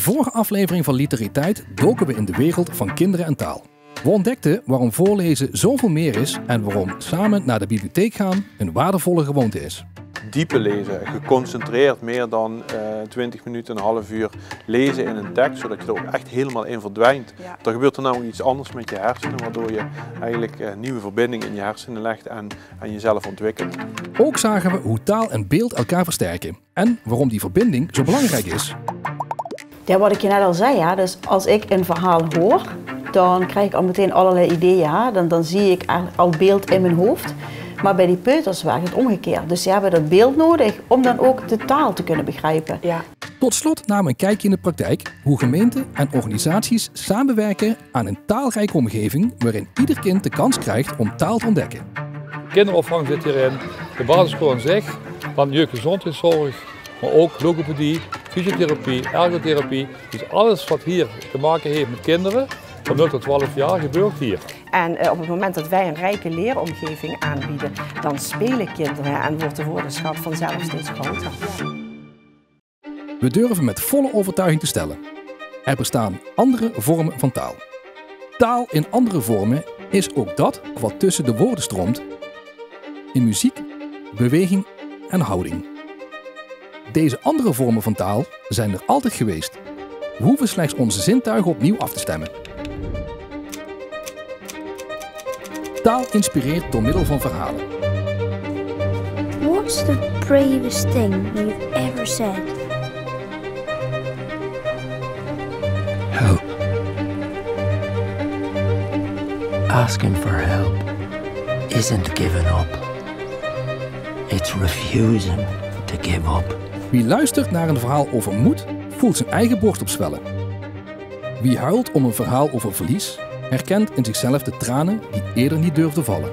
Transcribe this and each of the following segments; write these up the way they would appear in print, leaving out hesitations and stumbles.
vorige aflevering van Literiteit doken we in de wereld van kinderen en taal. We ontdekten waarom voorlezen zoveel meer is en waarom samen naar de bibliotheek gaan een waardevolle gewoonte is. Diepe lezen, geconcentreerd meer dan 20 minuten, een half uur lezen in een tekst, zodat je er ook echt helemaal in verdwijnt. Ja. Dan gebeurt er namelijk iets anders met je hersenen, waardoor je eigenlijk nieuwe verbindingen in je hersenen legt en jezelf ontwikkelt. Ook zagen we hoe taal en beeld elkaar versterken en waarom die verbinding zo belangrijk is. Ja, wat ik je net al zei, ja, dus als ik een verhaal hoor, dan krijg ik al meteen allerlei ideeën. Ja. Dan zie ik al beeld in mijn hoofd. Maar bij die peuters werkt het omgekeerd. Dus ze hebben dat beeld nodig om dan ook de taal te kunnen begrijpen. Ja. Tot slot namen we een kijkje in de praktijk hoe gemeenten en organisaties samenwerken aan een taalrijke omgeving waarin ieder kind de kans krijgt om taal te ontdekken. Kinderopvang zit hierin, de basisschool aan zich, dan jeugdgezondheidszorg, maar ook logopedie, fysiotherapie, ergotherapie. Dus alles wat hier te maken heeft met kinderen, van 0 tot 12 jaar, gebeurt hier. En op het moment dat wij een rijke leeromgeving aanbieden, dan spelen kinderen en wordt de woordenschat vanzelf steeds groter. We durven met volle overtuiging te stellen. Er bestaan andere vormen van taal. Taal in andere vormen is ook dat wat tussen de woorden stroomt in muziek, beweging en houding. Deze andere vormen van taal zijn er altijd geweest. We hoeven slechts onze zintuigen opnieuw af te stemmen. Taal inspireert door middel van verhalen. What's the bravest thing you've ever said? Help. Asking for help isn't giving up. It's refusing to give up. Wie luistert naar een verhaal over moed, voelt zijn eigen borst opzwellen. Wie huilt om een verhaal over verlies, herkent in zichzelf de tranen die eerder niet durfden vallen.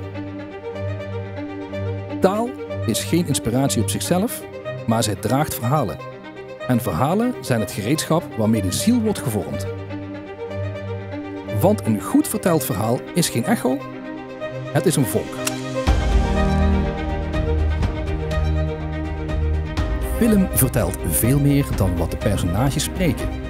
Taal is geen inspiratie op zichzelf, maar zij draagt verhalen. En verhalen zijn het gereedschap waarmee de ziel wordt gevormd. Want een goed verteld verhaal is geen echo, het is een volk. Film vertelt veel meer dan wat de personages spreken.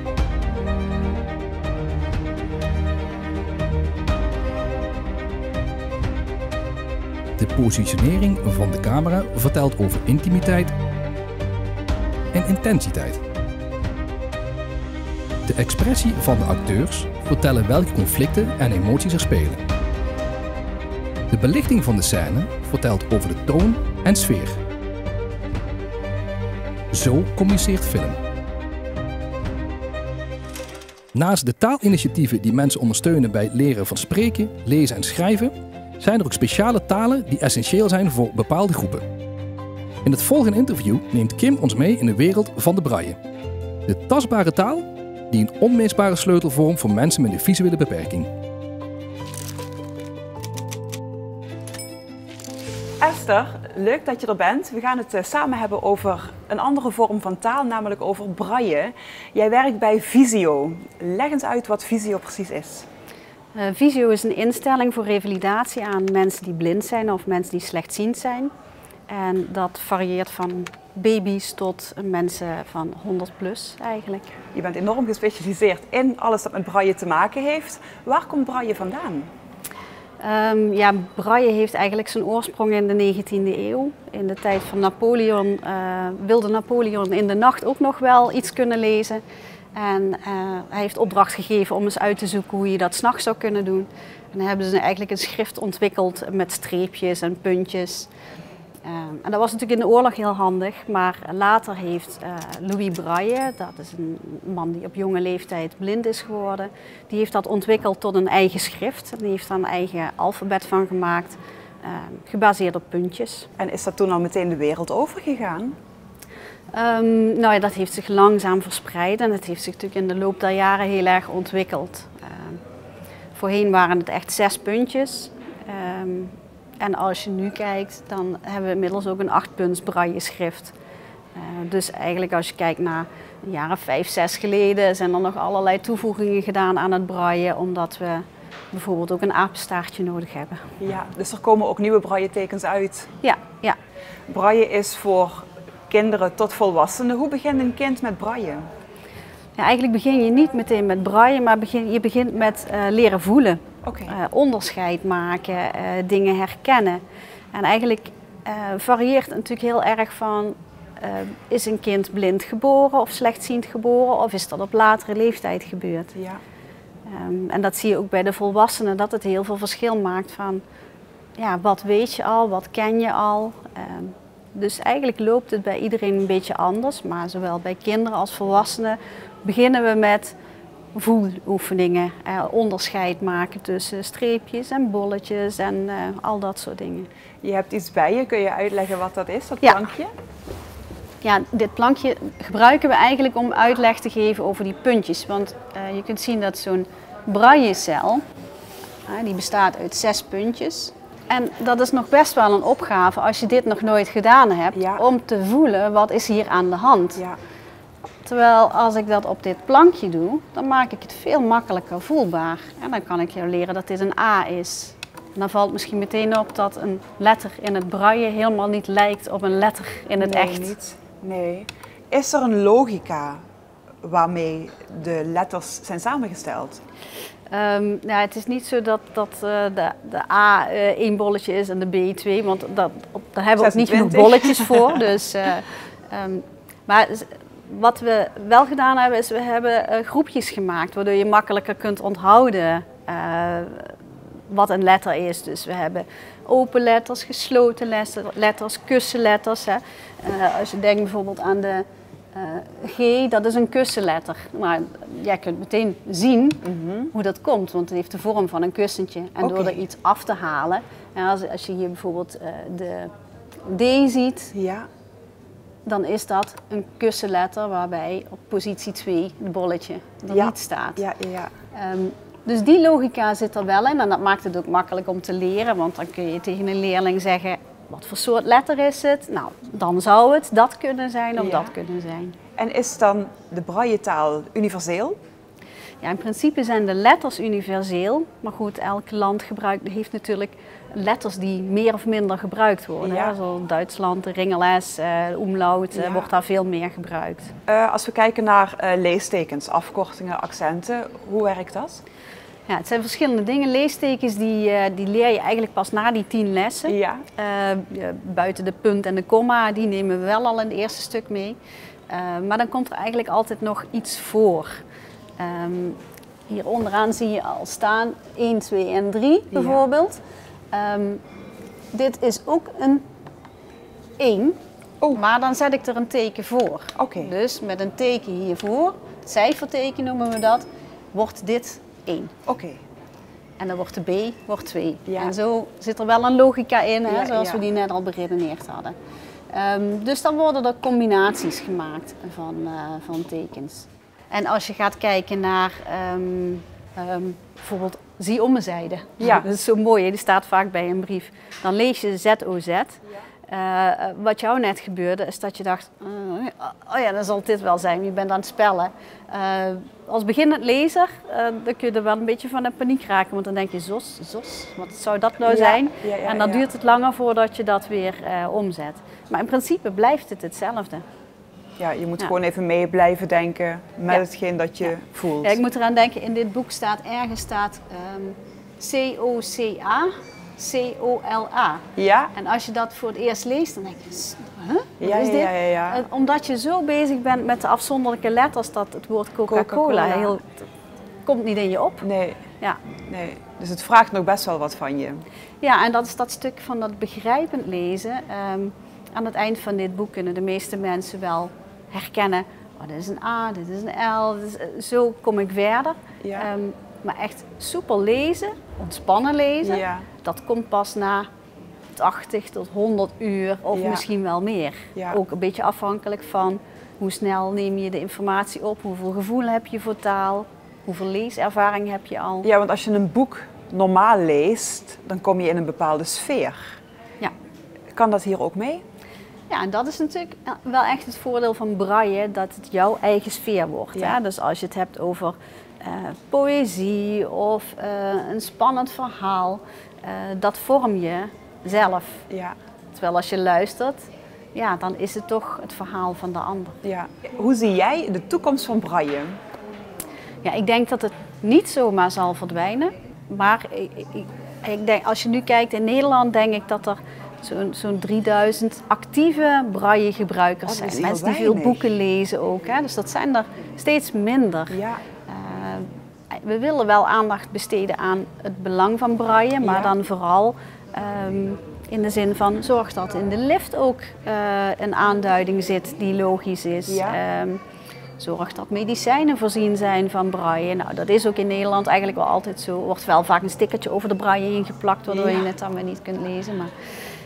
De positionering van de camera vertelt over intimiteit en intensiteit. De expressie van de acteurs vertellen welke conflicten en emoties er spelen. De belichting van de scène vertelt over de toon en sfeer. Zo communiceert film. Naast de taalinitiatieven die mensen ondersteunen bij het leren van spreken, lezen en schrijven, zijn er ook speciale talen die essentieel zijn voor bepaalde groepen. In het volgende interview neemt Kim ons mee in de wereld van de braille. De tastbare taal die een onmisbare sleutel vormt voor mensen met een visuele beperking. Esther, leuk dat je er bent. We gaan het samen hebben over een andere vorm van taal, namelijk over braille. Jij werkt bij Visio. Leg eens uit wat Visio precies is. Visio is een instelling voor revalidatie aan mensen die blind zijn of mensen die slechtziend zijn. En dat varieert van baby's tot mensen van 100 plus eigenlijk. Je bent enorm gespecialiseerd in alles dat met braille te maken heeft. Waar komt braille vandaan? Ja, braille heeft eigenlijk zijn oorsprong in de 19e eeuw. In de tijd van Napoleon wilde Napoleon in de nacht ook nog wel iets kunnen lezen. En hij heeft opdracht gegeven om eens uit te zoeken hoe je dat 's nachts zou kunnen doen. En dan hebben ze eigenlijk een schrift ontwikkeld met streepjes en puntjes. En dat was natuurlijk in de oorlog heel handig, maar later heeft Louis Braille, dat is een man die op jonge leeftijd blind is geworden, die heeft dat ontwikkeld tot een eigen schrift. En die heeft daar een eigen alfabet van gemaakt, gebaseerd op puntjes. En is dat toen al meteen de wereld overgegaan? Nou ja, dat heeft zich langzaam verspreid en het heeft zich natuurlijk in de loop der jaren heel erg ontwikkeld. Voorheen waren het echt 6 puntjes. En als je nu kijkt, dan hebben we inmiddels ook een 8-punts braille schrift. Dus eigenlijk als je kijkt naar een jaar of 5, 6 geleden, zijn er nog allerlei toevoegingen gedaan aan het braille, omdat we bijvoorbeeld ook een apenstaartje nodig hebben. Ja, dus er komen ook nieuwe braille tekens uit. Ja, ja. Braille is voor kinderen tot volwassenen. Hoe begint een kind met braille? Ja, eigenlijk begin je niet meteen met braille, maar je begint met leren voelen. Onderscheid maken, dingen herkennen. En eigenlijk varieert het natuurlijk heel erg van, is een kind blind geboren of slechtziend geboren, of is dat op latere leeftijd gebeurd? Ja. En dat zie je ook bij de volwassenen, dat het heel veel verschil maakt van, ja, wat weet je al, wat ken je al? Dus eigenlijk loopt het bij iedereen een beetje anders, maar zowel bij kinderen als volwassenen beginnen we met voeloefeningen, onderscheid maken tussen streepjes en bolletjes en al dat soort dingen. Je hebt iets bij je, kun je uitleggen wat dat is, dat plankje? Ja, dit plankje gebruiken we eigenlijk om uitleg te geven over die puntjes. Want je kunt zien dat zo'n braillecel, die bestaat uit 6 puntjes. En dat is nog best wel een opgave als je dit nog nooit gedaan hebt, om te voelen wat is hier aan de hand. Ja. Terwijl als ik dat op dit plankje doe, dan maak ik het veel makkelijker voelbaar. En dan kan ik jou leren dat dit een A is. En dan valt misschien meteen op dat een letter in het braille helemaal niet lijkt op een letter in het echt. Niet. Nee. Is er een logica waarmee de letters zijn samengesteld? Ja, het is niet zo dat de A 1 bolletje is en de B 2, want daar hebben we ook niet genoeg bolletjes voor. Dus, maar wat we wel gedaan hebben, is we hebben groepjes gemaakt, waardoor je makkelijker kunt onthouden wat een letter is. Dus we hebben open letters, gesloten letters, kussenletters. Hè. Als je denkt bijvoorbeeld aan de G, dat is een kussenletter. Maar jij kunt meteen zien hoe dat komt, want het heeft de vorm van een kussentje. En door er iets af te halen, als je hier bijvoorbeeld de D ziet, dan is dat een kussenletter waarbij op positie 2 het bolletje er niet staat. Dus die logica zit er wel in en dat maakt het ook makkelijk om te leren, want dan kun je tegen een leerling zeggen, wat voor soort letter is het? Nou, dan zou het dat kunnen zijn of dat kunnen zijn. En is dan de brailletaal universeel? Ja, in principe zijn de letters universeel, maar goed, elk land heeft natuurlijk letters die meer of minder gebruikt worden. Ja. Zoals Duitsland, de ringel-S, de umlaut, wordt daar veel meer gebruikt. Als we kijken naar leestekens, afkortingen, accenten, hoe werkt dat? Ja, het zijn verschillende dingen. Leestekens die leer je eigenlijk pas na die 10 lessen. Ja. Buiten de punt en de komma, die nemen we wel al in het eerste stuk mee. Maar dan komt er eigenlijk altijd nog iets voor. Hier onderaan zie je al staan 1, 2 en 3 bijvoorbeeld. Dit is ook een 1, maar dan zet ik er een teken voor. Dus met een teken hiervoor, het cijferteken noemen we dat, wordt dit 1. En dan wordt de B wordt 2. En zo zit er wel een logica in, hè, zoals we die net al beredeneerd hadden. Dus dan worden er combinaties gemaakt van tekens. En als je gaat kijken naar bijvoorbeeld zie om mijn zijde. Ja. Dat is zo mooi, hè? Die staat vaak bij een brief. Dan lees je ZOZ. Wat jou net gebeurde is dat je dacht, oh ja, dan zal dit wel zijn. Je bent aan het spellen. Als beginnend lezer dan kun je er wel een beetje van in paniek raken. Want dan denk je, zos, wat zou dat nou zijn? En dan duurt het langer voordat je dat weer omzet. Maar in principe blijft het hetzelfde. Ja, je moet gewoon even mee blijven denken met hetgeen dat je voelt. Ja, ik moet eraan denken, in dit boek ergens staat C-O-C-A, C-O-L-A. Ja. En als je dat voor het eerst leest, dan denk je, wat is dit? Omdat je zo bezig bent met de afzonderlijke letters dat het woord Coca-Cola komt niet in je op. Nee. Ja. Nee. Dus het vraagt nog best wel wat van je. Ja, en dat is dat stuk van dat begrijpend lezen. Aan het eind van dit boek kunnen de meeste mensen wel herkennen, oh, dit is een A, dit is een L, zo kom ik verder. Ja. Maar echt soepel lezen, ontspannen lezen, dat komt pas na 80 tot 100 uur of misschien wel meer. Ja. Ook een beetje afhankelijk van hoe snel neem je de informatie op, hoeveel gevoel heb je voor taal, hoeveel leeservaring heb je al. Ja, want als je een boek normaal leest, dan kom je in een bepaalde sfeer. Ja. Kan dat hier ook mee? Ja, en dat is natuurlijk wel echt het voordeel van braille, dat het jouw eigen sfeer wordt. Ja. Hè? Dus als je het hebt over poëzie of een spannend verhaal, dat vorm je zelf. Ja. Terwijl als je luistert, ja, dan is het toch het verhaal van de ander. Ja. Hoe zie jij de toekomst van braille? Ja, ik denk dat het niet zomaar zal verdwijnen. Maar ik denk, als je nu kijkt in Nederland, denk ik dat er zo'n 3000 actieve braille-gebruikers zijn. Mensen die veel boeken lezen ook. Hè? Dus dat zijn er steeds minder. Ja. We willen wel aandacht besteden aan het belang van braille, maar dan vooral in de zin van zorg dat in de lift ook een aanduiding zit die logisch is. Ja. Zorg dat medicijnen voorzien zijn van braille. Nou, dat is ook in Nederland eigenlijk wel altijd zo. Er wordt wel vaak een stickertje over de braille heen geplakt, waardoor je het dan weer niet kunt lezen.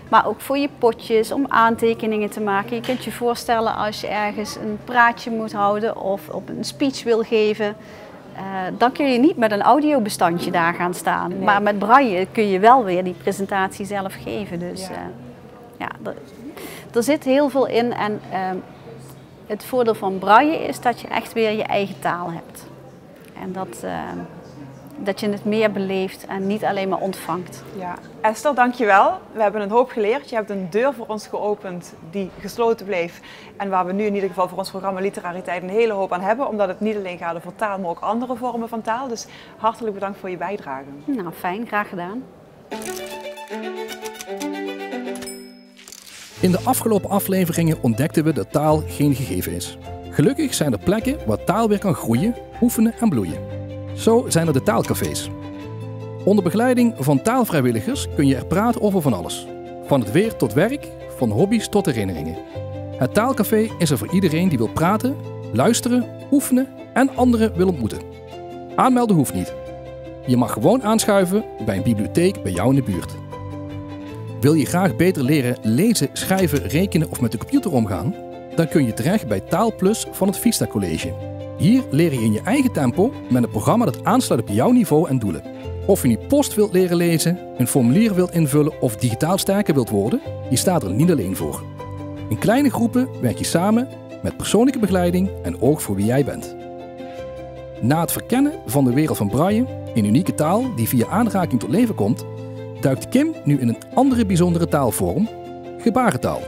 Maar ook voor je potjes, om aantekeningen te maken. Je kunt je voorstellen als je ergens een praatje moet houden of op een speech wil geven. Dan kun je niet met een audiobestandje daar gaan staan. Nee. Maar met braille kun je wel weer die presentatie zelf geven. Dus er zit heel veel in. En het voordeel van braille is dat je echt weer je eigen taal hebt. En dat je het meer beleeft en niet alleen maar ontvangt. Ja. Esther, dankjewel. We hebben een hoop geleerd. Je hebt een deur voor ons geopend die gesloten bleef. En waar we nu in ieder geval voor ons programma Literariteit een hele hoop aan hebben. Omdat het niet alleen gaat over taal, maar ook andere vormen van taal. Dus hartelijk bedankt voor je bijdrage. Nou, fijn. Graag gedaan. In de afgelopen afleveringen ontdekten we dat taal geen gegeven is. Gelukkig zijn er plekken waar taal weer kan groeien, oefenen en bloeien. Zo zijn er de taalcafés. Onder begeleiding van taalvrijwilligers kun je er praten over van alles. Van het weer tot werk, van hobby's tot herinneringen. Het taalcafé is er voor iedereen die wil praten, luisteren, oefenen en anderen wil ontmoeten. Aanmelden hoeft niet. Je mag gewoon aanschuiven bij een bibliotheek bij jou in de buurt. Wil je graag beter leren lezen, schrijven, rekenen of met de computer omgaan? Dan kun je terecht bij Taalplus van het Vista College. Hier leer je in je eigen tempo met een programma dat aansluit op jouw niveau en doelen. Of je nu post wilt leren lezen, een formulier wilt invullen of digitaal sterker wilt worden, je staat er niet alleen voor. In kleine groepen werk je samen met persoonlijke begeleiding en oog voor wie jij bent. Na het verkennen van de wereld van braille, een unieke taal die via aanraking tot leven komt, duikt Kim nu in een andere bijzondere taalvorm, gebarentaal.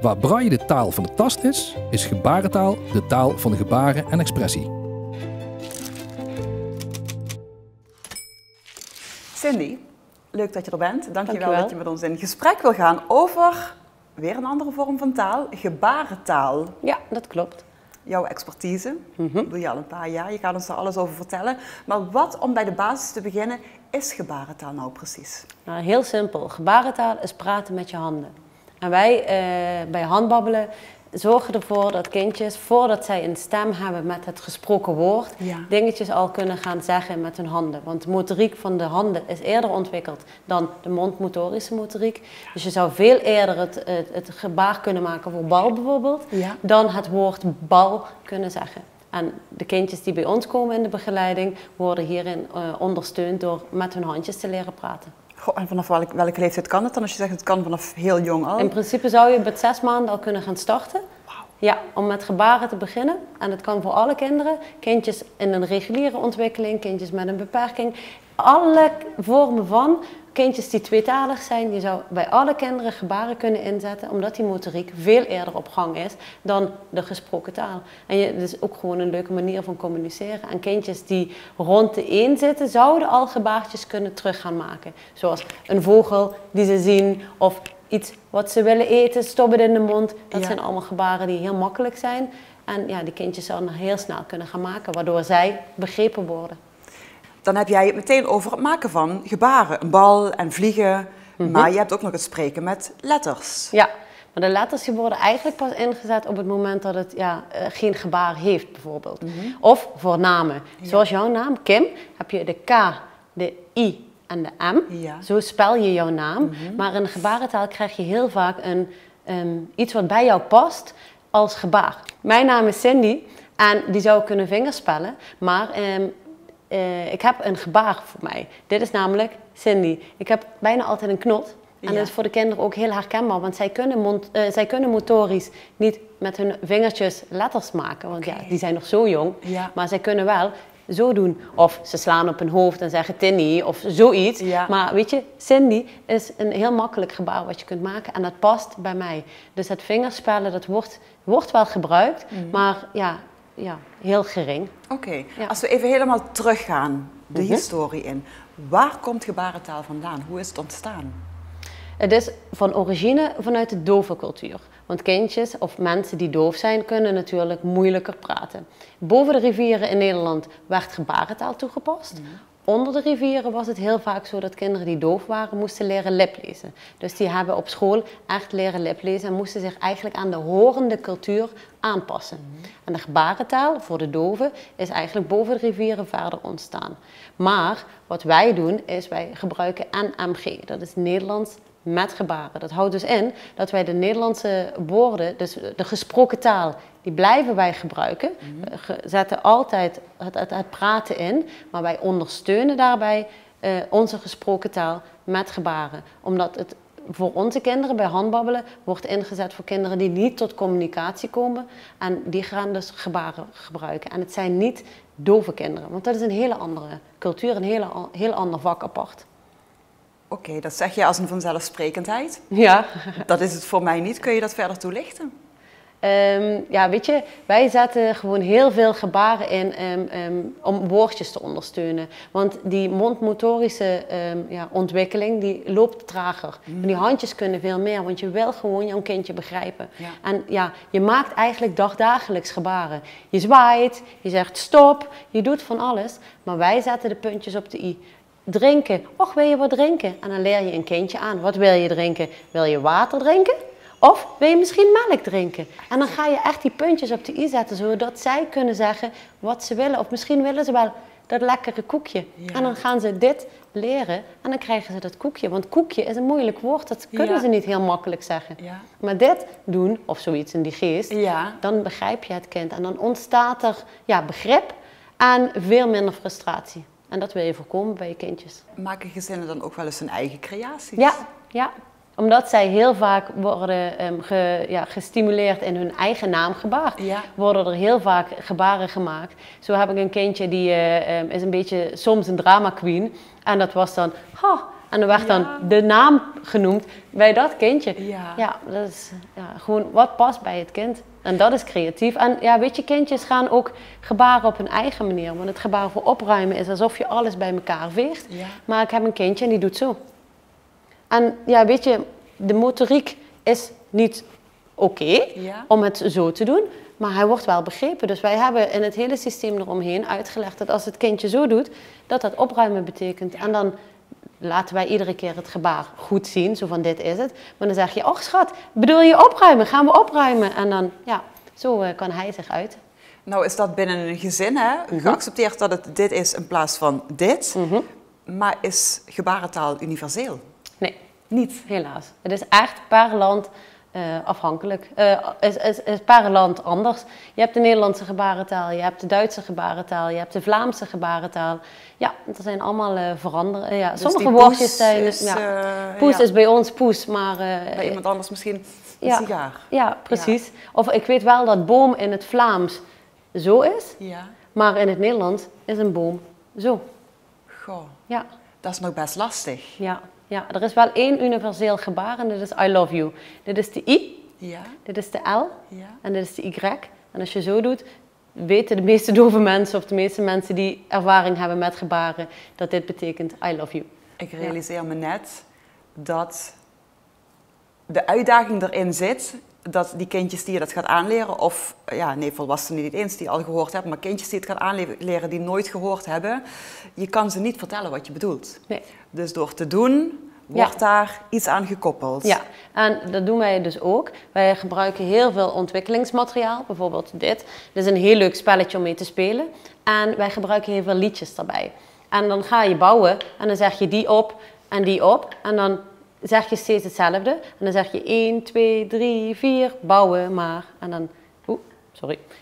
Waar braille de taal van de tast is, is gebarentaal de taal van de gebaren en expressie. Cindy, leuk dat je er bent. Dankjewel dat je met ons in gesprek wil gaan over weer een andere vorm van taal, gebarentaal. Ja, dat klopt. Jouw expertise, dat doe je al een paar jaar, je gaat ons daar alles over vertellen. Maar wat, om bij de basis te beginnen, is gebarentaal nou precies? Nou, heel simpel. Gebarentaal is praten met je handen. En wij bij handbabbelen zorgen ervoor dat kindjes, voordat zij een stem hebben met het gesproken woord, dingetjes al kunnen gaan zeggen met hun handen. Want de motoriek van de handen is eerder ontwikkeld dan de mondmotorische motoriek. Dus je zou veel eerder het gebaar kunnen maken voor bal bijvoorbeeld, dan het woord bal kunnen zeggen. En de kindjes die bij ons komen in de begeleiding worden hierin ondersteund door met hun handjes te leren praten. Goh, en vanaf welke leeftijd kan het dan? Als je zegt het kan vanaf heel jong al. In principe zou je met 6 maanden al kunnen gaan starten. Wow. Ja, om met gebaren te beginnen. En dat kan voor alle kinderen. Kindjes in een reguliere ontwikkeling, kindjes met een beperking. Alle vormen van kindjes die tweetalig zijn. Je zou bij alle kinderen gebaren kunnen inzetten. Omdat die motoriek veel eerder op gang is dan de gesproken taal. En het is ook gewoon een leuke manier van communiceren. En kindjes die rond de 1 zitten, zouden al gebaartjes kunnen terug gaan maken. Zoals een vogel die ze zien of iets wat ze willen eten, stoppen in de mond. Dat zijn allemaal gebaren die heel makkelijk zijn. En ja, die kindjes zouden heel snel kunnen gaan maken, waardoor zij begrepen worden. Dan heb jij het meteen over het maken van gebaren, een bal en vliegen. Maar je hebt ook nog het spreken met letters. Ja, maar de letters die worden eigenlijk pas ingezet op het moment dat het geen gebaar heeft bijvoorbeeld. Of voor namen. Zoals jouw naam, Kim, heb je de K, de I en de M. Zo spel je jouw naam. Maar in de gebarentaal krijg je heel vaak iets wat bij jou past als gebaar. Mijn naam is Cindy en die zou ik kunnen vingerspellen, maar ik heb een gebaar voor mij. Dit is namelijk Cindy. Ik heb bijna altijd een knot. En dat is voor de kinderen ook heel herkenbaar, want zij kunnen motorisch niet met hun vingertjes letters maken, want die zijn nog zo jong. Maar zij kunnen wel zo doen. Of ze slaan op hun hoofd en zeggen Tinny of zoiets. Ja. Maar weet je, Cindy is een heel makkelijk gebaar wat je kunt maken en dat past bij mij. Dus het vingerspellen, dat wordt wel gebruikt, maar ja, heel gering. Oké, als we even helemaal teruggaan, de historie in. Waar komt gebarentaal vandaan? Hoe is het ontstaan? Het is van origine vanuit de dove cultuur. Want kindjes of mensen die doof zijn, kunnen natuurlijk moeilijker praten. Boven de rivieren in Nederland werd gebarentaal toegepast. Onder de rivieren was het heel vaak zo dat kinderen die doof waren, moesten leren liplezen. Dus die hebben op school echt leren liplezen en moesten zich eigenlijk aan de horende cultuur aanpassen. En de gebarentaal voor de doven is eigenlijk boven de rivieren verder ontstaan. Maar wat wij doen is wij gebruiken NMG, dat is Nederlands met gebaren. Dat houdt dus in dat wij de Nederlandse woorden, dus de gesproken taal, die blijven wij gebruiken. We zetten altijd het praten in, maar wij ondersteunen daarbij onze gesproken taal met gebaren. Omdat het voor onze kinderen bij handbabbelen wordt ingezet voor kinderen die niet tot communicatie komen. En die gaan dus gebaren gebruiken. En het zijn niet dove kinderen, want dat is een hele andere cultuur, een heel ander vak apart. Oké, dat zeg je als een vanzelfsprekendheid. Ja. Dat is het voor mij niet. Kun je dat verder toelichten? Ja, weet je, wij zetten gewoon heel veel gebaren in om woordjes te ondersteunen. Want die mondmotorische ontwikkeling, die loopt trager. En die handjes kunnen veel meer, want je wil gewoon jouw kindje begrijpen. Ja. En ja, je maakt eigenlijk dagdagelijks gebaren. Je zwaait, je zegt stop, je doet van alles. Maar wij zetten de puntjes op de i. Drinken. Och, wil je wat drinken? En dan leer je een kindje aan. Wat wil je drinken? Wil je water drinken? Of wil je misschien melk drinken? En dan ga je echt die puntjes op de i zetten, zodat zij kunnen zeggen wat ze willen. Of misschien willen ze wel dat lekkere koekje. Ja. En dan gaan ze dit leren en dan krijgen ze dat koekje. Want koekje is een moeilijk woord, dat kunnen ze niet heel makkelijk zeggen. Ja. Maar dit doen, of zoiets in die geest, dan begrijp je het kind. En dan ontstaat er begrip en veel minder frustratie. En dat wil je voorkomen bij je kindjes. Maken gezinnen dan ook wel eens hun eigen creaties? Ja. Omdat zij heel vaak worden gestimuleerd in hun eigen naamgebaar. Worden er heel vaak gebaren gemaakt. Zo heb ik een kindje die is een beetje soms een drama queen. En dat was dan, en dan werd dan de naam genoemd bij dat kindje. Ja, dat is gewoon wat past bij het kind. En dat is creatief. En ja, weet je, kindjes gaan ook gebaren op hun eigen manier. Want het gebaar voor opruimen is alsof je alles bij elkaar veegt. Ja. Maar ik heb een kindje en die doet zo. En ja, weet je, de motoriek is niet oké om het zo te doen. Maar hij wordt wel begrepen. Dus wij hebben in het hele systeem eromheen uitgelegd dat als het kindje zo doet, dat dat opruimen betekent. En dan laten wij iedere keer het gebaar goed zien, zo van dit is het. Maar dan zeg je, och schat, bedoel je opruimen? Gaan we opruimen? En dan, zo kan hij zich uiten. Nou is dat binnen een gezin, hè? Geaccepteerd dat het dit is in plaats van dit. Maar is gebarentaal universeel? Nee, niet. Helaas. Het is echt per land afhankelijk. Is per land anders. Je hebt de Nederlandse gebarentaal, je hebt de Duitse gebarentaal, je hebt de Vlaamse gebarentaal. Ja, er zijn allemaal veranderen. Ja, dus sommige woordjes zijn... Poes is bij ons poes, maar... bij iemand anders misschien een sigaar. Ja, precies. Ja. Of ik weet wel dat boom in het Vlaams zo is, maar in het Nederlands is een boom zo. Goh, ja. Dat is nog best lastig. Ja, er is wel één universeel gebaar en dat is I love you. Dit is de I, dit is de L en dit is de Y. En als je zo doet, weten de meeste dove mensen of de meeste mensen die ervaring hebben met gebaren, dat dit betekent I love you. Ik realiseer me net dat de uitdaging erin zit dat die kindjes die je dat gaat aanleren, of volwassenen niet eens die al gehoord hebben, maar kindjes die het gaan aanleren die nooit gehoord hebben, je kan ze niet vertellen wat je bedoelt. Nee. Dus door te doen, wordt daar iets aan gekoppeld. Ja, en dat doen wij dus ook. Wij gebruiken heel veel ontwikkelingsmateriaal, bijvoorbeeld dit. Dit is een heel leuk spelletje om mee te spelen. En wij gebruiken heel veel liedjes daarbij. En dan ga je bouwen en dan zeg je die op en die op. En dan zeg je steeds hetzelfde. En dan zeg je 1, 2, 3, 4, bouwen maar. En dan,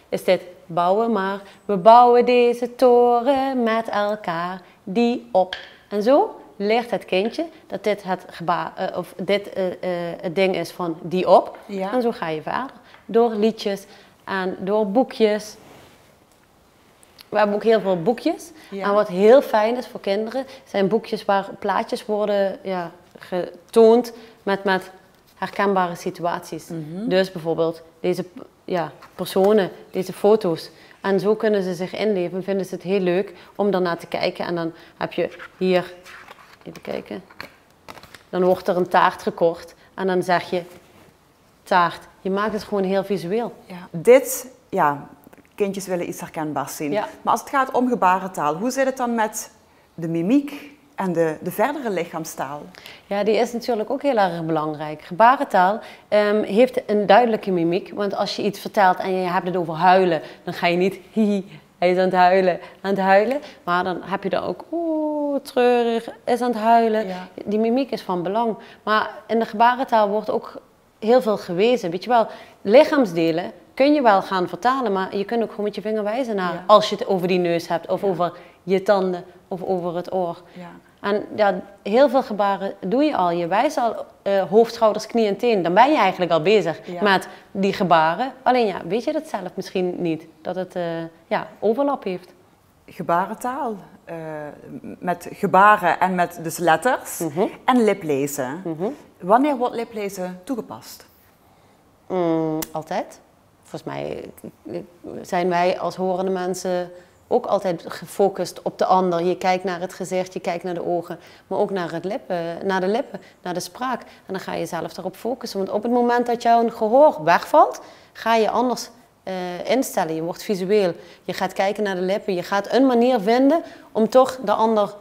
is dit bouwen maar. We bouwen deze toren met elkaar, die op. En zo leert het kindje dat dit het ding is van die op. Ja. En zo ga je verder. Door liedjes en door boekjes. We hebben ook heel veel boekjes. En wat heel fijn is voor kinderen, zijn boekjes waar plaatjes worden getoond met herkenbare situaties. Dus bijvoorbeeld deze personen, deze foto's. En zo kunnen ze zich inleven, vinden ze het heel leuk om daarnaar te kijken. En dan heb je hier, even kijken, dan wordt er een taart gekort. En dan zeg je taart. Je maakt het gewoon heel visueel. Kindjes willen iets herkenbaars zien. Ja. Maar als het gaat om gebarentaal, hoe zit het dan met de mimiek en de verdere lichaamstaal? Ja, die is natuurlijk ook heel erg belangrijk. Gebarentaal heeft een duidelijke mimiek. Want als je iets vertelt en je hebt het over huilen, dan ga je niet hihi, hij is aan het huilen. Maar dan heb je er ook, treurig, is aan het huilen. Ja. Die mimiek is van belang. Maar in de gebarentaal wordt ook heel veel gewezen. Weet je wel, lichaamsdelen kun je wel gaan vertalen, maar je kunt ook gewoon met je vinger wijzen naar als je het over die neus hebt, of over je tanden, of over het oor. Ja. En heel veel gebaren doe je al. Je wijst al hoofd, schouders, knie en teen. Dan ben je eigenlijk al bezig met die gebaren. Alleen weet je dat zelf misschien niet, dat het overlap heeft. Gebarentaal, met gebaren en met dus letters en liplezen. Wanneer wordt liplezen toegepast? Altijd. Volgens mij zijn wij als horende mensen ook altijd gefocust op de ander. Je kijkt naar het gezicht, je kijkt naar de ogen, maar ook naar de lippen, naar de spraak. En dan ga je zelf erop focussen. Want op het moment dat jouw gehoor wegvalt, ga je anders instellen. Je wordt visueel. Je gaat kijken naar de lippen. Je gaat een manier vinden om toch de ander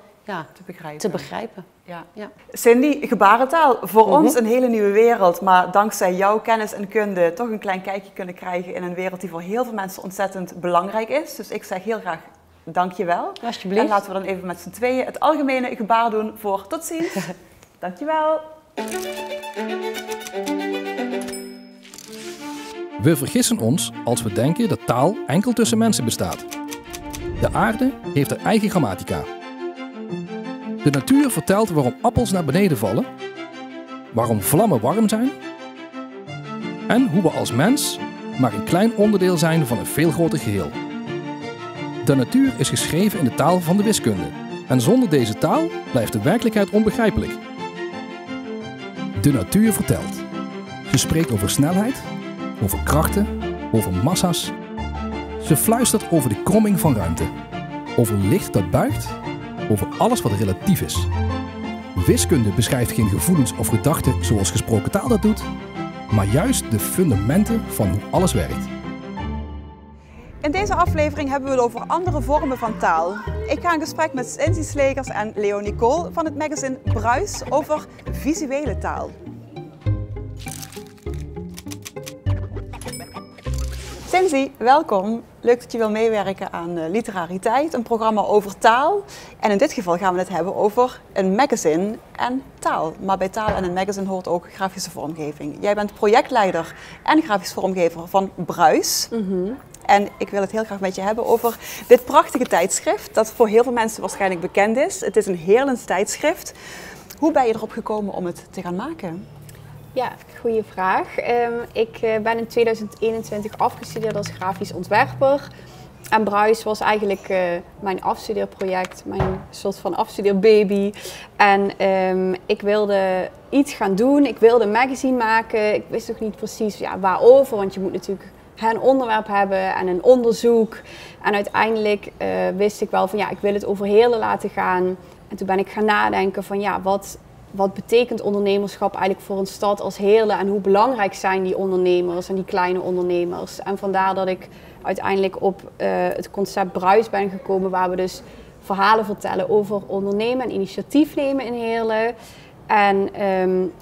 te begrijpen. Ja. Cindy, gebarentaal, voor ons een hele nieuwe wereld, maar dankzij jouw kennis en kunde toch een klein kijkje kunnen krijgen in een wereld die voor heel veel mensen ontzettend belangrijk is. Dus ik zeg heel graag dankjewel. Alsjeblieft. En laten we dan even met z'n tweeën het algemene gebaar doen voor tot ziens. Dankjewel. We vergissen ons als we denken dat taal enkel tussen mensen bestaat. De aarde heeft haar eigen grammatica. De natuur vertelt waarom appels naar beneden vallen, waarom vlammen warm zijn en hoe we als mens maar een klein onderdeel zijn van een veel groter geheel. De natuur is geschreven in de taal van de wiskunde en zonder deze taal blijft de werkelijkheid onbegrijpelijk. De natuur vertelt. Ze spreekt over snelheid, over krachten, over massa's. Ze fluistert over de kromming van ruimte, over licht dat buigt, over alles wat relatief is. Wiskunde beschrijft geen gevoelens of gedachten zoals gesproken taal dat doet, maar juist de fundamenten van hoe alles werkt. In deze aflevering hebben we het over andere vormen van taal. Ik ga in gesprek met Cindy Slegers en Leonie Kool van het magazine Bruis over visuele taal. Cindy, welkom. Leuk dat je wil meewerken aan Literariteit, een programma over taal. En in dit geval gaan we het hebben over een magazine en taal. Maar bij taal en een magazine hoort ook grafische vormgeving. Jij bent projectleider en grafisch vormgever van Bruis. En ik wil het heel graag met je hebben over dit prachtige tijdschrift, dat voor heel veel mensen waarschijnlijk bekend is. Het is een Heerlens tijdschrift. Hoe ben je erop gekomen om het te gaan maken? Ja, goede vraag. Ik ben in 2021 afgestudeerd als grafisch ontwerper. En Bruis was eigenlijk mijn afstudeerproject, mijn soort van afstudeerbaby. En ik wilde iets gaan doen, ik wilde een magazine maken. Ik wist nog niet precies waarover, want je moet natuurlijk een onderwerp hebben en een onderzoek. En uiteindelijk wist ik wel van ik wil het over Heerlen laten gaan. En toen ben ik gaan nadenken van wat betekent ondernemerschap eigenlijk voor een stad als Heerlen en hoe belangrijk zijn die ondernemers en die kleine ondernemers. En vandaar dat ik uiteindelijk op het concept Bruis ben gekomen, waar we dus verhalen vertellen over ondernemen en initiatief nemen in Heerlen. En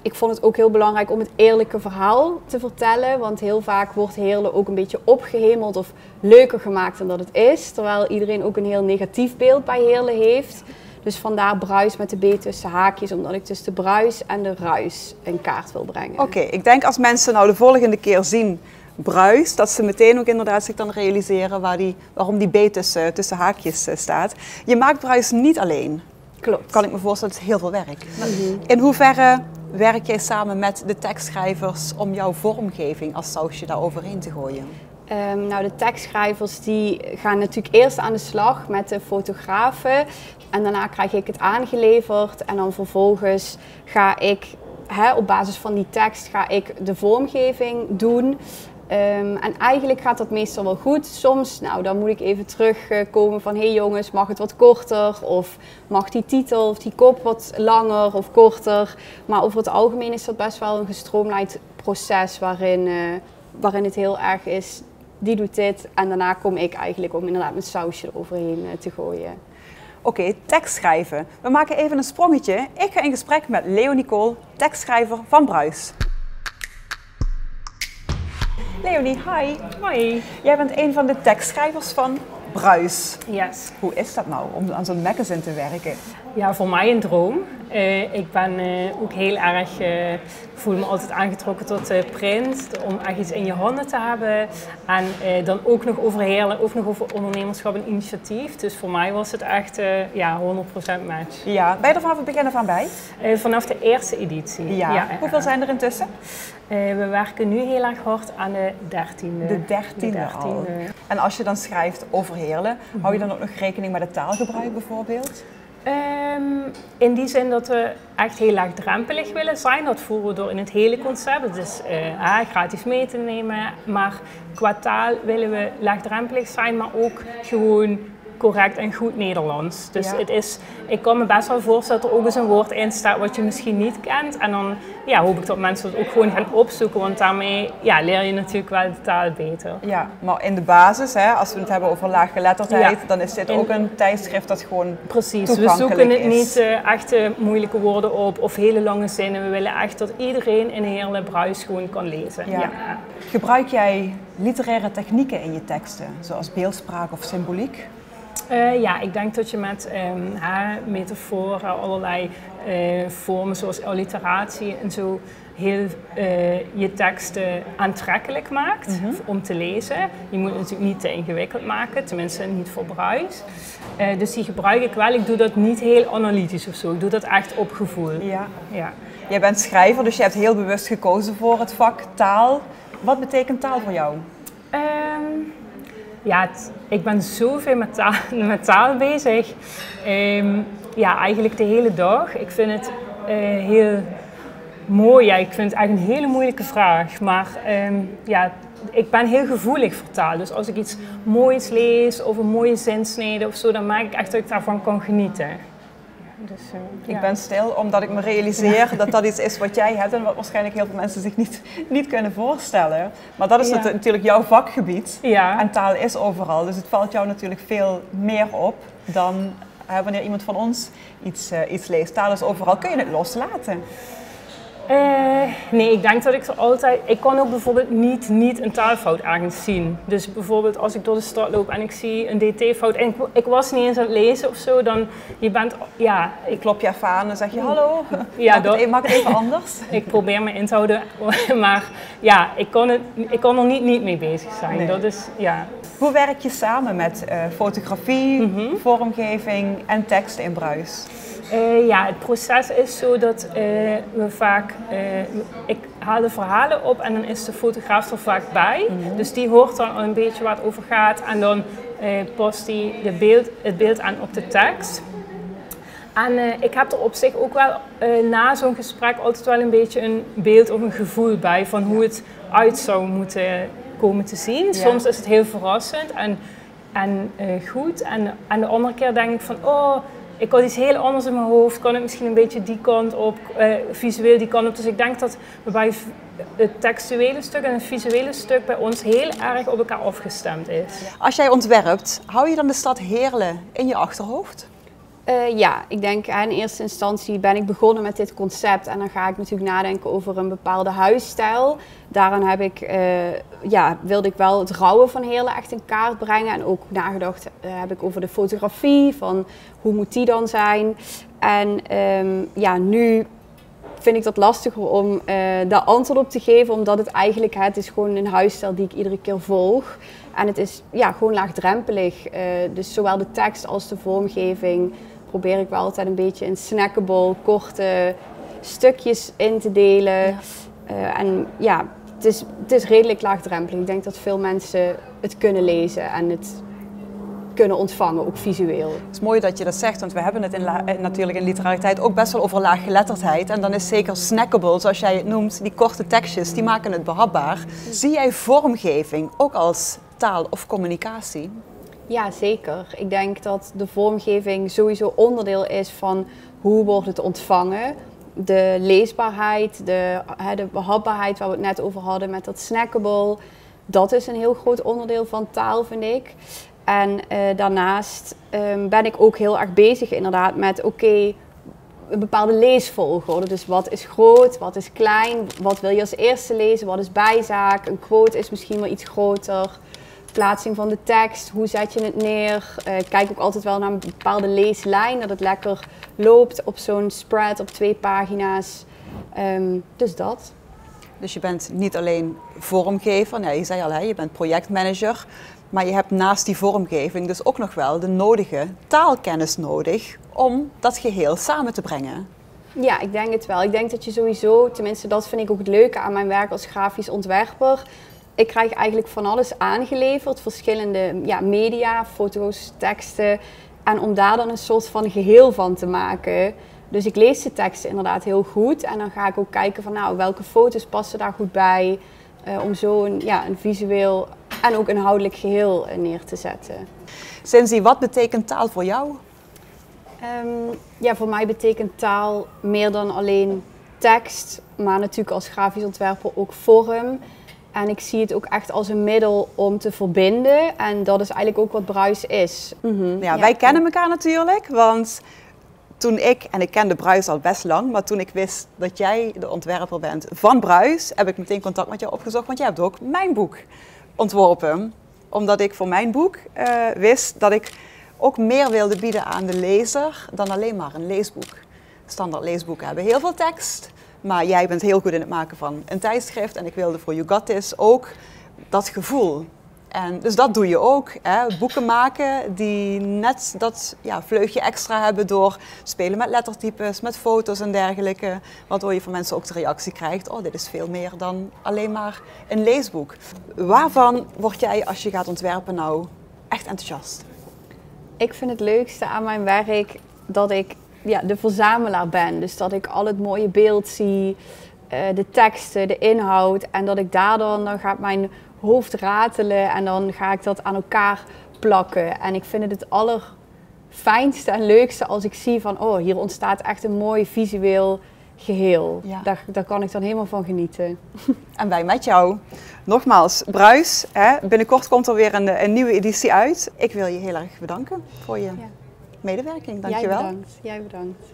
ik vond het ook heel belangrijk om het eerlijke verhaal te vertellen, want heel vaak wordt Heerlen ook een beetje opgehemeld of leuker gemaakt dan dat het is, terwijl iedereen ook een heel negatief beeld bij Heerlen heeft. Dus vandaar Bruis met de B tussen haakjes, omdat ik dus de bruis en de ruis in kaart wil brengen. Oké, ik denk als mensen nou de volgende keer zien Bruis, dat ze meteen ook inderdaad zich dan realiseren waarom die B tussen haakjes staat. Je maakt Bruis niet alleen. Klopt. Kan ik me voorstellen, het is heel veel werk. In hoeverre werk jij samen met de tekstschrijvers om jouw vormgeving als sausje daar overheen te gooien? Nou, de tekstschrijvers die gaan natuurlijk eerst aan de slag met de fotografen en daarna krijg ik het aangeleverd en dan vervolgens ga ik op basis van die tekst ga ik de vormgeving doen. En eigenlijk gaat dat meestal wel goed. Soms, nou, dan moet ik even terugkomen van hey jongens, mag het wat korter? Of mag die titel of die kop wat langer of korter? Maar over het algemeen is dat best wel een gestroomlijnd proces waarin het heel erg is, die doet dit en daarna kom ik eigenlijk om inderdaad mijn sausje eroverheen te gooien. Oké, tekstschrijven. We maken even een sprongetje. Ik ga in gesprek met Leonie Kool, tekstschrijver van Bruis. Leonie, hi. Hoi. Jij bent een van de tekstschrijvers van Bruis. Yes. Hoe is dat nou om aan zo'n magazine te werken? Ja, voor mij een droom. Ik ben ook heel erg, voel me altijd aangetrokken tot print, om echt iets in je handen te hebben. En dan ook nog over Heerlen, ook nog over ondernemerschap en initiatief. Dus voor mij was het echt 100% match. Ja, ben je er vanaf het begin af bij? Vanaf de eerste editie. Ja. Hoeveel zijn er intussen? We werken nu heel erg hard aan de 13e. De 13e al. En als je dan schrijft over Heerlen, hou je dan ook nog rekening met het taalgebruik bijvoorbeeld? In die zin dat we echt heel laagdrempelig willen zijn. Dat voeren we door in het hele concept. Het is gratis mee te nemen. Maar qua taal willen we laagdrempelig zijn, maar ook gewoon correct en goed Nederlands. Dus het is, ik kan me best wel voorstellen dat er ook eens een woord in staat wat je misschien niet kent. En dan hoop ik dat mensen het ook gewoon gaan opzoeken, want daarmee leer je natuurlijk wel de taal beter. Ja, maar in de basis, als we het hebben over laaggeletterdheid, dan is dit ook een tijdschrift dat gewoon precies, we zoeken het niet echt moeilijke woorden op of hele lange zinnen. We willen echt dat iedereen in Heerlen Bruis gewoon kan lezen. Ja. Gebruik jij literaire technieken in je teksten, zoals beeldspraak of symboliek? Ja, ik denk dat je met metaforen, allerlei vormen zoals alliteratie en zo heel je teksten aantrekkelijk maakt om te lezen. Je moet het natuurlijk niet te ingewikkeld maken, tenminste niet voor Bruis. Dus die gebruik ik wel. Ik doe dat niet heel analytisch of zo, ik doe dat echt op gevoel. Ja. Jij bent schrijver, dus je hebt heel bewust gekozen voor het vak taal. Wat betekent taal voor jou? Ja, ik ben zoveel met taal bezig. Eigenlijk de hele dag. Ik vind het heel mooi. Ja, ik vind het eigenlijk een hele moeilijke vraag. Maar ik ben heel gevoelig voor taal. Dus als ik iets moois lees of een mooie zinsnede of zo, dan maak ik echt dat ik daarvan kan genieten. Dus, ik ben stil omdat ik me realiseer dat dat iets is wat jij hebt en wat waarschijnlijk heel veel mensen zich niet kunnen voorstellen. Maar dat is natuurlijk jouw vakgebied en taal is overal. Dus het valt jou natuurlijk veel meer op dan wanneer iemand van ons iets leest. Taal is overal. Kun je het loslaten? Nee, ik denk dat ik er altijd... Ik kan ook bijvoorbeeld niet een taalfout ergens zien. Dus bijvoorbeeld als ik door de stad loop en ik zie een dt-fout en ik was niet eens aan het lezen of zo, dan je bent... Ik klop je even aan en zeg je hallo, mag het even anders? Ik probeer me in te houden, maar ik kan er niet mee bezig zijn. Nee. Dat is, Hoe werk je samen met fotografie, vormgeving en tekst in Bruis? Het proces is zo dat we vaak, ik haal de verhalen op en dan is de fotograaf er vaak bij. Dus die hoort dan al een beetje waar het over gaat en dan past hij het beeld aan op de tekst. En ik heb er op zich ook wel na zo'n gesprek altijd wel een beetje een beeld of een gevoel bij van hoe het uit zou moeten komen te zien. Soms is het heel verrassend en goed en de andere keer denk ik van ik had iets heel anders in mijn hoofd, kan ik misschien een beetje die kant op, visueel die kant op. Dus ik denk dat we bij het textuele stuk en het visuele stuk bij ons heel erg op elkaar afgestemd is. Als jij ontwerpt, hou je dan de stad Heerlen in je achterhoofd? Ik denk in eerste instantie ben ik begonnen met dit concept en dan ga ik natuurlijk nadenken over een bepaalde huisstijl. Daaraan wilde ik wel het rauwe van Heerlen echt in kaart brengen en ook nagedacht heb ik over de fotografie, van hoe moet die dan zijn. En nu vind ik dat lastiger om daar antwoord op te geven, omdat het is gewoon een huisstijl die ik iedere keer volg. En het is gewoon laagdrempelig, dus zowel de tekst als de vormgeving probeer ik wel altijd een beetje een snackable, korte stukjes in te delen. En ja, het is redelijk laagdrempelig. Ik denk dat veel mensen het kunnen lezen en het kunnen ontvangen, ook visueel. Het is mooi dat je dat zegt, want we hebben het natuurlijk in literariteit ook best wel over laaggeletterdheid. En dan is zeker snackable, zoals jij het noemt, die korte tekstjes, die maken het behapbaar. Zie jij vormgeving ook als taal of communicatie? Ja, zeker. Ik denk dat de vormgeving sowieso onderdeel is van hoe wordt het ontvangen. De leesbaarheid, de behapbaarheid waar we het net over hadden met dat snackable. Dat is een heel groot onderdeel van taal, vind ik. En daarnaast ben ik ook heel erg bezig inderdaad met een bepaalde leesvolgorde. Dus wat is groot, wat is klein, wat wil je als eerste lezen, wat is bijzaak. Een quote is misschien wel iets groter. Plaatsing van de tekst, hoe zet je het neer. Ik kijk ook altijd wel naar een bepaalde leeslijn, dat het lekker loopt op zo'n spread op 2 pagina's. Dus dat. Dus je bent niet alleen vormgever, nee, je zei al, je bent projectmanager. Maar je hebt naast die vormgeving dus ook nog wel de nodige taalkennis nodig om dat geheel samen te brengen. Ja, ik denk het wel. Ik denk dat je sowieso, tenminste dat vind ik ook het leuke aan mijn werk als grafisch ontwerper. Ik krijg eigenlijk van alles aangeleverd, verschillende media, foto's, teksten. En om daar dan een soort van geheel van te maken. Dus ik lees de teksten inderdaad heel goed en dan ga ik ook kijken van welke foto's passen daar goed bij. Om zo een visueel en ook inhoudelijk geheel neer te zetten. Cindy, wat betekent taal voor jou? Voor mij betekent taal meer dan alleen tekst, maar natuurlijk als grafisch ontwerper ook vorm. En ik zie het ook echt als een middel om te verbinden en dat is eigenlijk ook wat Bruis is. Wij kennen elkaar natuurlijk, want toen ik kende Bruis al best lang, maar toen ik wist dat jij de ontwerper bent van Bruis, heb ik meteen contact met jou opgezocht, want jij hebt ook mijn boek ontworpen. Omdat ik voor mijn boek wist dat ik ook meer wilde bieden aan de lezer dan alleen maar een leesboek. Standaard leesboeken hebben heel veel tekst, maar jij bent heel goed in het maken van een tijdschrift en ik wilde voor You Got This ook dat gevoel. En dus dat doe je ook, boeken maken die net dat vleugje extra hebben door spelen met lettertypes, met foto's en dergelijke. Waardoor je van mensen ook de reactie krijgt, dit is veel meer dan alleen maar een leesboek. Waarvan word jij als je gaat ontwerpen nou echt enthousiast? Ik vind het leukste aan mijn werk dat ik de verzamelaar ben. Dus dat ik al het mooie beeld zie, de teksten, de inhoud en dat ik dan gaat mijn hoofd ratelen en dan ga ik dat aan elkaar plakken. En ik vind het allerfijnste en leukste als ik zie van hier ontstaat echt een mooi visueel geheel. Ja. Daar kan ik dan helemaal van genieten. En wij met jou. Nogmaals, Bruis, binnenkort komt er weer een nieuwe editie uit. Ik wil je heel erg bedanken voor je medewerking. Dank je wel. Jij bedankt.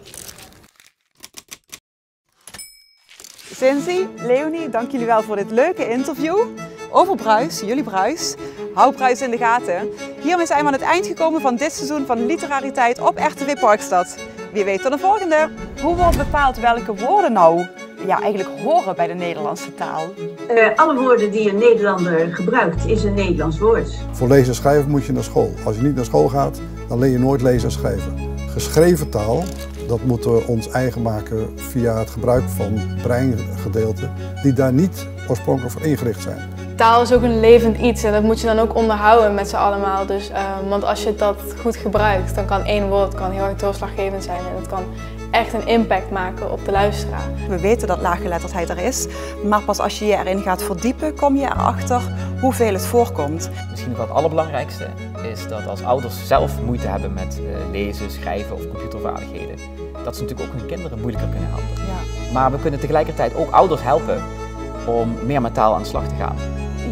Cindy, Leonie, dank jullie wel voor dit leuke interview over Bruis, jullie Bruis. Hou Bruis in de gaten. Hiermee zijn we aan het eind gekomen van dit seizoen van Literariteit op RTV Parkstad. Wie weet tot de volgende. Hoe wordt bepaald welke woorden nou eigenlijk horen bij de Nederlandse taal? Alle woorden die een Nederlander gebruikt is een Nederlands woord. Voor lezen en schrijven moet je naar school. Als je niet naar school gaat, dan leer je nooit lezen en schrijven. Geschreven taal, dat moeten we ons eigen maken via het gebruik van breingedeelten die daar niet oorspronkelijk voor ingericht zijn. Taal is ook een levend iets en dat moet je dan ook onderhouden met z'n allemaal. Dus, want als je dat goed gebruikt, dan kan één woord heel erg doorslaggevend zijn en het kan echt een impact maken op de luisteraar. We weten dat laaggeletterdheid er is, maar pas als je je erin gaat verdiepen, kom je erachter hoeveel het voorkomt. Misschien nog wel het allerbelangrijkste is dat als ouders zelf moeite hebben met lezen, schrijven of computervaardigheden, dat ze natuurlijk ook hun kinderen moeilijker kunnen helpen. Ja. Maar we kunnen tegelijkertijd ook ouders helpen om meer met taal aan de slag te gaan.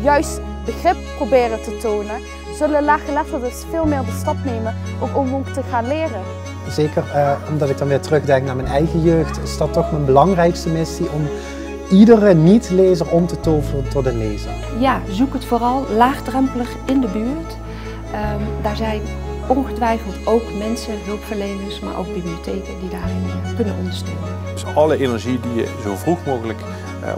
Juist begrip proberen te tonen, zullen laaggeletterden dus veel meer de stap nemen om ook te gaan leren. Zeker omdat ik dan weer terugdenk naar mijn eigen jeugd, is dat toch mijn belangrijkste missie om iedere niet-lezer om te toveren tot een lezer. Ja, zoek het vooral laagdrempelig in de buurt. Daar zijn ongetwijfeld ook mensen, hulpverleners, maar ook bibliotheken die daarin kunnen ondersteunen. Dus alle energie die je zo vroeg mogelijk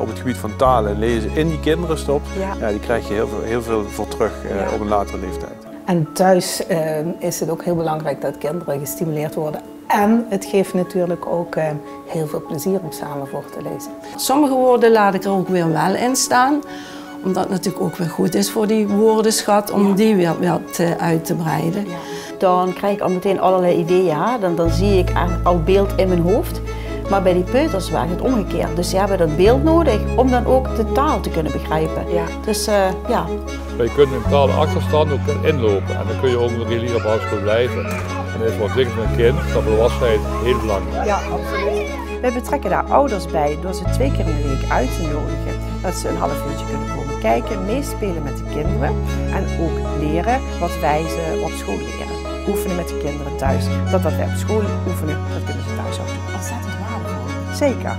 op het gebied van taal en lezen in die kinderen stopt, die krijg je heel veel voor terug op een latere leeftijd. En thuis is het ook heel belangrijk dat kinderen gestimuleerd worden En het geeft natuurlijk ook heel veel plezier om samen voor te lezen. Sommige woorden laat ik er ook weer wel in staan. Omdat het natuurlijk ook weer goed is voor die woordenschat om die weer uit te breiden. Ja. Dan krijg ik al meteen allerlei ideeën. Ja? Dan zie ik al beeld in mijn hoofd. Maar bij die peuters werkt het omgekeerd. Dus ze hebben dat beeld nodig om dan ook de taal te kunnen begrijpen. Ja. Dus ja. Je kunt een bepaalde achterstand ook inlopen en dan kun je ook een reguliere basisschool blijven. En dat is voor ontwikkeling van een kind, dat volwassenheid heel belangrijk. Ja, absoluut. Wij betrekken daar ouders bij door ze 2 keer in de week uit te nodigen. Dat ze een half uurtje kunnen komen kijken, meespelen met de kinderen en ook leren wat wij ze op school leren. Oefenen met de kinderen thuis. Dat wat wij op school oefenen, dat kunnen ze thuis ook doen. Ontzettend waardevol. Zeker.